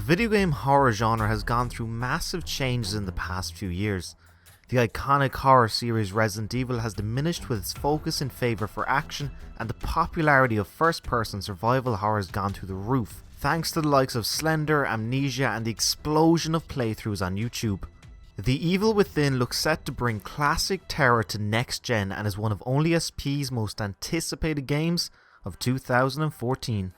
video game horror genre has gone through massive changes in the past few years. The iconic horror series Resident Evil has diminished with its focus in favour for action, and the popularity of first-person survival horror has gone through the roof, thanks to the likes of Slender, Amnesia and the explosion of playthroughs on YouTube. The Evil Within looks set to bring classic terror to next gen and is one of Only SP's most anticipated games of 2014.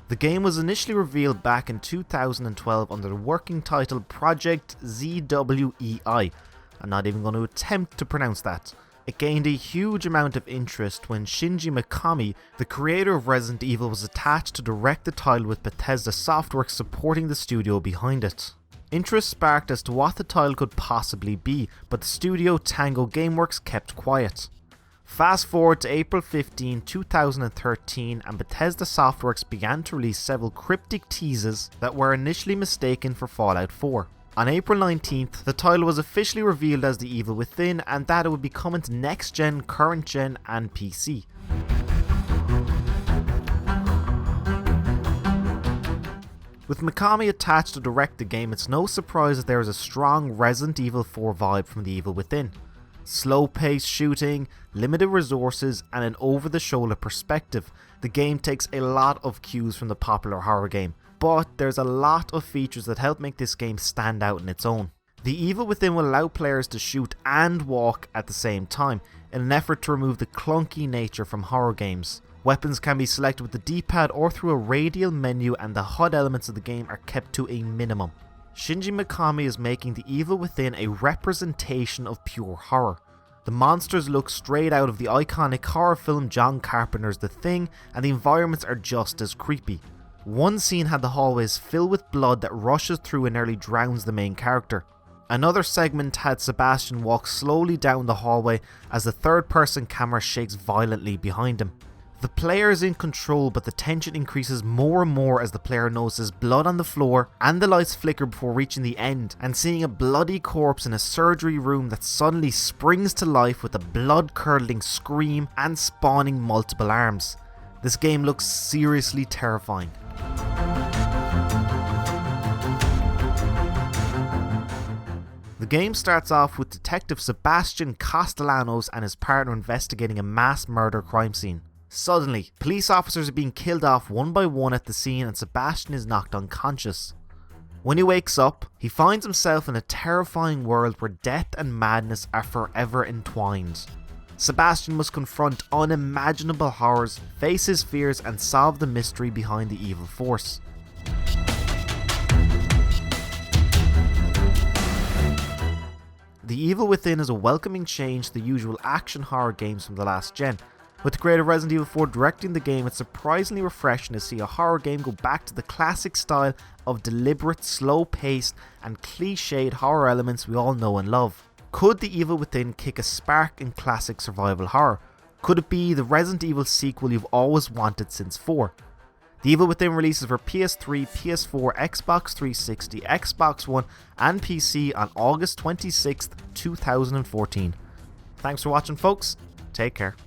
The game was initially revealed back in 2012 under the working title Project ZWEI. I'm not even going to attempt to pronounce that. It gained a huge amount of interest when Shinji Mikami, the creator of Resident Evil, was attached to direct the title with Bethesda Softworks supporting the studio behind it. Interest sparked as to what the title could possibly be, but the studio Tango Gameworks kept quiet. Fast forward to April 15, 2013 and Bethesda Softworks began to release several cryptic teases that were initially mistaken for Fallout 4. On April 19th, the title was officially revealed as The Evil Within and that it would be coming to next gen, current gen and PC. With Mikami attached to direct the game, it's no surprise that there is a strong Resident Evil 4 vibe from The Evil Within. Slow-paced shooting, limited resources and an over-the-shoulder perspective. The game takes a lot of cues from the popular horror game, but there's a lot of features that help make this game stand out in its own. The Evil Within will allow players to shoot and walk at the same time, in an effort to remove the clunky nature from horror games. Weapons can be selected with the D-pad or through a radial menu, and the HUD elements of the game are kept to a minimum. Shinji Mikami is making The Evil Within a representation of pure horror. The monsters look straight out of the iconic horror film John Carpenter's The Thing, and the environments are just as creepy. One scene had the hallways filled with blood that rushes through and nearly drowns the main character. Another segment had Sebastian walk slowly down the hallway as the third-person camera shakes violently behind him. The player is in control, but the tension increases more and more as the player notices blood on the floor and the lights flicker before reaching the end and seeing a bloody corpse in a surgery room that suddenly springs to life with a blood-curdling scream and spawning multiple arms. This game looks seriously terrifying. The game starts off with Detective Sebastian Castellanos and his partner investigating a mass murder crime scene. Suddenly, police officers are being killed off one by one at the scene and Sebastian is knocked unconscious. When he wakes up, he finds himself in a terrifying world where death and madness are forever entwined. Sebastian must confront unimaginable horrors, face his fears and solve the mystery behind the evil force. The Evil Within is a welcoming change to the usual action horror games from the last gen. With the creator of Resident Evil 4 directing the game, it's surprisingly refreshing to see a horror game go back to the classic style of deliberate, slow-paced and cliched horror elements we all know and love. Could The Evil Within kick a spark in classic survival horror? Could it be the Resident Evil sequel you've always wanted since 4? The Evil Within releases for PS3, PS4, Xbox 360, Xbox One and PC on August 26th, 2014. Thanks for watching folks, take care.